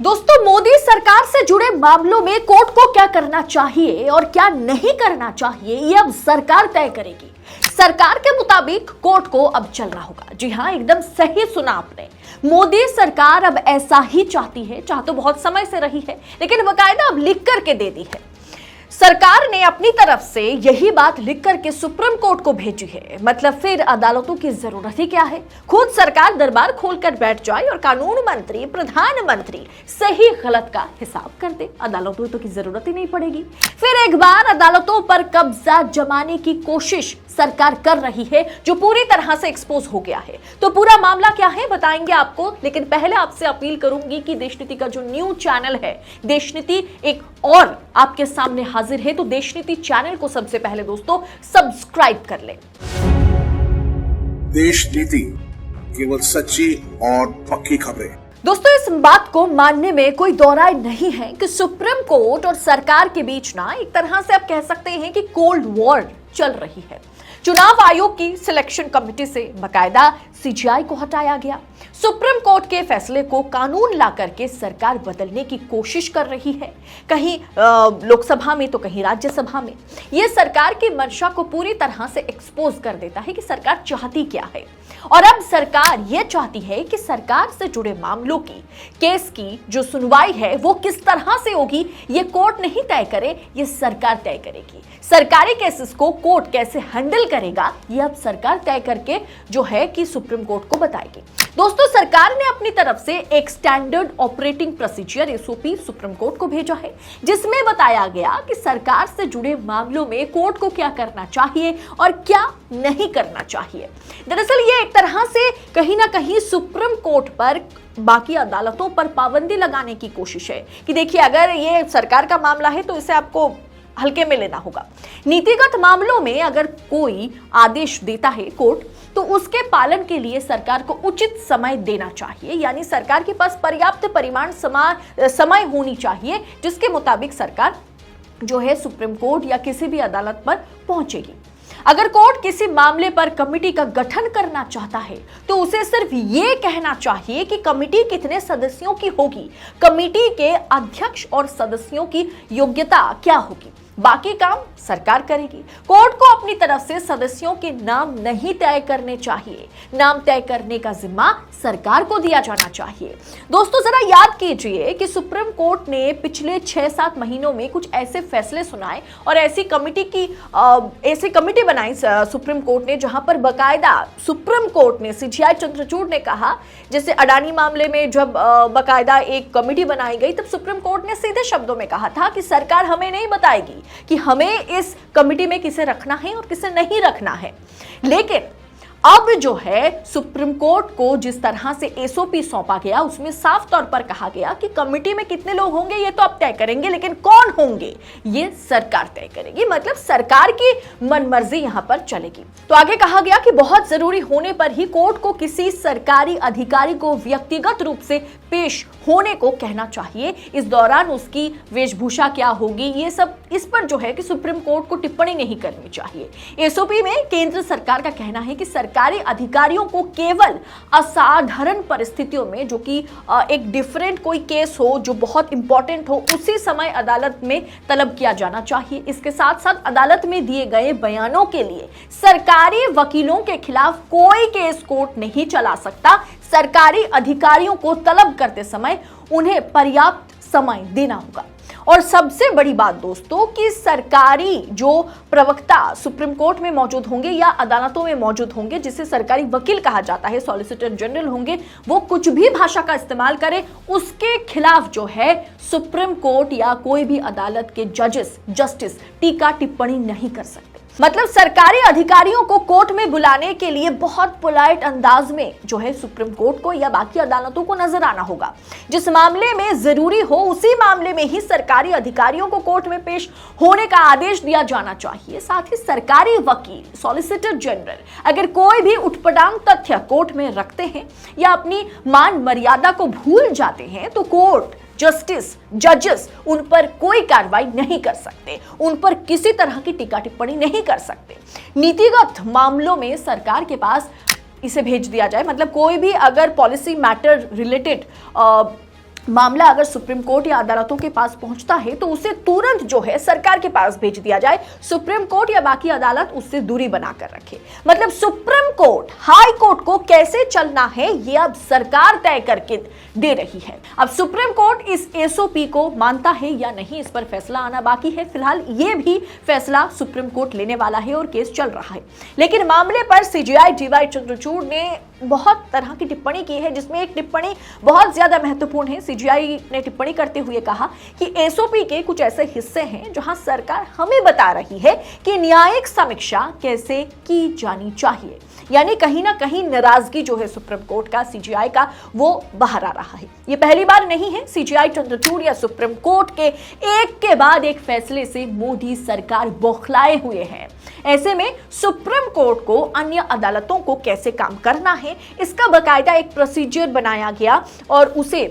दोस्तों, मोदी सरकार से जुड़े मामलों में कोर्ट को क्या करना चाहिए और क्या नहीं करना चाहिए, ये अब सरकार तय करेगी। सरकार के मुताबिक कोर्ट को अब चलना होगा। जी हां, एकदम सही सुना आपने। मोदी सरकार अब ऐसा ही चाहती है, चाह तो बहुत समय से रही है, लेकिन बकायदा अब लिख करके दे दी है। सरकार ने अपनी तरफ से यही बात लिख करके सुप्रीम कोर्ट को भेजी है। मतलब फिर अदालतों की जरूरत ही क्या है? खुद सरकार दरबार खोलकर बैठ जाए और कानून मंत्री, प्रधानमंत्री सही गलत का हिसाब कर दे। अदालतों तो की जरूरत ही नहीं पड़ेगी। फिर एक बार अदालतों पर कब्जा जमाने की कोशिश सरकार कर रही है, जो पूरी तरह से एक्सपोज हो गया है। तो पूरा मामला क्या है बताएंगे आपको, लेकिन पहले आपसे अपील करूंगी कि देशनीति का जो न्यूज चैनल है देशनीति एक और आपके सामने हाजिर है, तो देशनीति चैनल को सबसे पहले दोस्तों सब्सक्राइब कर लें। देशनीति, केवल सच्ची और पक्की खबरें। दोस्तों, इस बात को मानने में कोई दो राय नहीं है कि सुप्रीम कोर्ट और सरकार के बीच ना एक तरह से आप कह सकते हैं कि कोल्ड वॉर चल रही है। चुनाव आयोग की सिलेक्शन कमेटी से बकायदा सीजीआई को हटाया गया। सुप्रीम कोर्ट के फैसले को कानून ला करके सरकार बदलने की कोशिश कर रही है, कहीं लोकसभा में तो कहीं राज्यसभा में। यह सरकार की मंशा को पूरी तरह से एक्सपोज कर देता है कि सरकार चाहती क्या है। और अब सरकार यह चाहती है कि सरकार से जुड़े मामलों की, केस की जो सुनवाई है वो किस तरह से होगी, ये कोर्ट नहीं तय करे, ये सरकार तय करेगी। सरकारी केसेस को कोर्ट कैसे हैंडल करेगा, ये अब सरकार तय करके जो है कि सुप्रीम कोर्ट को बताएगी। दोस्तों, सरकार ने अपनी तरफ से एक standard operating procedure SOP supreme court को भेजा है, जिसमें बताया गया कि सरकार से जुड़े मामलों में कोर्ट को क्या करना चाहिए और क्या नहीं करना चाहिए। दरअसल ये एक तरह से कहीं ना कहीं सुप्रीम कोर्ट पर, बाकी अदालतों पर पाबंदी लगाने की कोशिश है कि देखिए, अगर ये सरकार का मामला है तो इसे आपको हल्के में लेना होगा। नीतिगत मामलों में अगर कोई आदेश देता है कोर्ट, तो उसके पालन के लिए सरकार को उचित समय देना चाहिए। यानी सरकार के पास पर्याप्त परिमाण समय होनी चाहिए, जिसके मुताबिक सरकार जो है सुप्रीम कोर्ट या किसी भी अदालत पर पहुंचेगी। अगर कोर्ट किसी मामले पर कमेटी का गठन करना चाहता है, तो उसे सिर्फ ये कहना चाहिए कि कमेटी कितने सदस्यों की होगी, कमेटी के अध्यक्ष और सदस्यों की योग्यता क्या होगी, बाकी काम सरकार करेगी। कोर्ट को अपनी तरफ से सदस्यों के नाम नहीं तय करने चाहिए, नाम तय करने का जिम्मा सरकार को दिया जाना चाहिए। दोस्तों, जरा याद कीजिए कि सुप्रीम कोर्ट ने पिछले 6-7 महीनों में कुछ ऐसे फैसले सुनाए और ऐसी कमेटी बनाई सुप्रीम कोर्ट ने, जहां पर बकायदा सुप्रीम कोर्ट ने, सीजीआई चंद्रचूड़ ने कहा, जैसे अडानी मामले में जब बकायदा एक कमेटी बनाई गई, तब सुप्रीम कोर्ट ने सीधे शब्दों में कहा था कि सरकार हमें नहीं बताएगी कि हमें इस कमेटी में किसे रखना है और किसे नहीं रखना है। लेकिन अब जो है सुप्रीम कोर्ट को जिस तरह से एसओपी सौंपा गया, उसमें साफ तौर पर कहा गया कि कमेटी में कितने लोग होंगे ये तो आप तय करेंगे, लेकिन कौन होंगे ये सरकार तय करेगी। मतलब सरकार की मनमर्जी यहां पर चलेगी। तो आगे कहा गया कि बहुत जरूरी होने पर ही कोर्ट को किसी सरकारी अधिकारी को व्यक्तिगत रूप से पेश होने को कहना चाहिए। इस दौरान उसकी वेशभूषा क्या होगी, ये सब इस पर जो है कि सुप्रीम कोर्ट को टिप्पणी नहीं करनी चाहिए। एसओपी में केंद्र सरकार का कहना है कि सरकारी अधिकारियों को केवल असाधारण परिस्थितियों में, जो कि एक डिफरेंट कोई केस हो जो बहुत इंपॉर्टेंट हो, उसी समय अदालत में तलब किया जाना चाहिए। इसके साथ साथ अदालत में दिए गए बयानों के लिए सरकारी वकीलों के खिलाफ कोई केस कोर्ट नहीं चला सकता। सरकारी अधिकारियों को तलब करते समय उन्हें पर्याप्त समय देना होगा। और सबसे बड़ी बात दोस्तों कि सरकारी जो प्रवक्ता सुप्रीम कोर्ट में मौजूद होंगे या अदालतों में मौजूद होंगे, जिसे सरकारी वकील कहा जाता है, सॉलिसिटर जनरल होंगे, वो कुछ भी भाषा का इस्तेमाल करें, उसके खिलाफ जो है सुप्रीम कोर्ट या कोई भी अदालत के जस्टिस टीका टिप्पणी नहीं कर सकते। मतलब सरकारी अधिकारियों को कोर्ट में बुलाने के लिए बहुत पोलाइट अंदाज में जो है सुप्रीम कोर्ट को या बाकी अदालतों को नजर आना होगा। जिस मामले में जरूरी हो, उसी मामले में ही सरकारी अधिकारियों को कोर्ट में पेश होने का आदेश दिया जाना चाहिए। साथ ही सरकारी वकील, सॉलिसिटर जनरल अगर कोई भी उटपटांग तथ्य कोर्ट में रखते हैं या अपनी मान मर्यादा को भूल जाते हैं, तो कोर्ट, जजेस उन पर कोई कार्रवाई नहीं कर सकते, उन पर किसी तरह की टीका टिप्पणी नहीं कर सकते। नीतिगत मामलों में सरकार के पास इसे भेज दिया जाए। मतलब कोई भी अगर पॉलिसी मैटर रिलेटेड मामला अगर सुप्रीम कोर्ट या अदालतों के पास पहुंचता है तो उसे तुरंत जो है सरकार के पास भेज दिया जाए, सुप्रीम कोर्ट या बाकी अदालत उससे दूरी बनाकर रखे। मतलब सुप्रीम कोर्ट हाई कोर्ट को कैसे चलना है ये अब सरकार तय करके दे रही है। अब सुप्रीम कोर्ट इस एसओपी को मानता है या नहीं, इस पर फैसला आना बाकी है। फिलहाल ये भी फैसला सुप्रीम कोर्ट लेने वाला है और केस चल रहा है। लेकिन मामले पर सीजेआई डीवाई चंद्रचूड़ ने बहुत तरह की टिप्पणी की है, जिसमें एक टिप्पणी बहुत ज्यादा महत्वपूर्ण है। सीजेआई ने टिप्पणी करते हुए कहा कि एसओपी के कुछ ऐसे हिस्से हैं जहां सरकार हमें बता रही है कि न्यायिक समीक्षा कैसे की जानी चाहिए। यानी कहीं ना कहीं नाराजगी जो है सुप्रीम कोर्ट का, सीजेआई का, वो बाहर आ रहा है। ये पहली बार नहीं है। सीजेआई चंद्रचूड़ या सुप्रीम कोर्ट के एक के बाद एक फैसले से मोदी सरकार बौखलाए हुए है। ऐसे में सुप्रीम कोर्ट को अन्य अदालतों को कैसे काम करना है, इसका बकायदा एक प्रोसीजर बनाया गया और उसे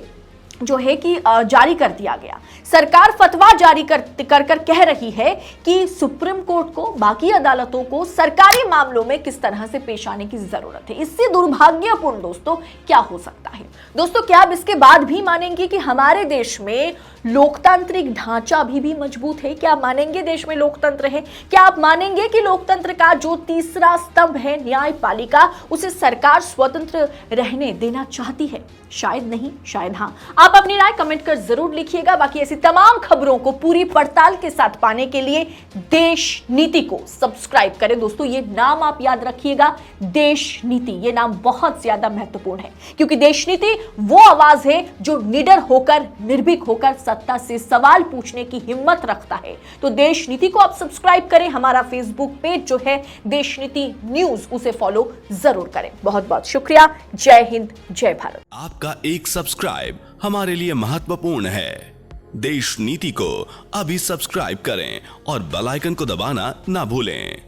जो है कि जारी कर दिया गया। सरकार फतवा जारी कर कह रही है कि सुप्रीम कोर्ट को, बाकी अदालतों को सरकारी मामलों में किस तरह से पेश आने की जरूरत है। इससे दुर्भाग्यपूर्ण दोस्तों क्या हो सकता है? दोस्तों, क्या आप इसके बाद भी मानेंगे कि हमारे देश में लोकतांत्रिक ढांचा अभी भी मजबूत है? क्या आप मानेंगे देश में लोकतंत्र है? क्या आप मानेंगे कि लोकतंत्र का जो तीसरा स्तंभ है न्यायपालिका, उसे सरकार स्वतंत्र रहने देना चाहती है? शायद नहीं, शायद हाँ। आप अपनी राय कमेंट कर जरूर लिखिएगा। बाकी ऐसी तमाम खबरों को पूरी पड़ताल के साथ पाने के लिए देश नीति को सब्सक्राइब करें। दोस्तों, ये नाम आप याद रखिएगा, देश नीति। ये नाम बहुत ज्यादा महत्वपूर्ण है, क्योंकि देश नीति वो आवाज है जो निडर होकर, निर्भीक होकर सत्ता से सवाल पूछने की हिम्मत रखता है। तो देश नीति को आप सब्सक्राइब करें। हमारा फेसबुक पेज जो है देश नीति न्यूज, उसे फॉलो जरूर करें। बहुत बहुत शुक्रिया। जय हिंद, जय भारत। आपका एक सब्सक्राइब हमारे लिए महत्वपूर्ण है। देश नीति को अभी सब्सक्राइब करें और बेल आइकन को दबाना ना भूलें।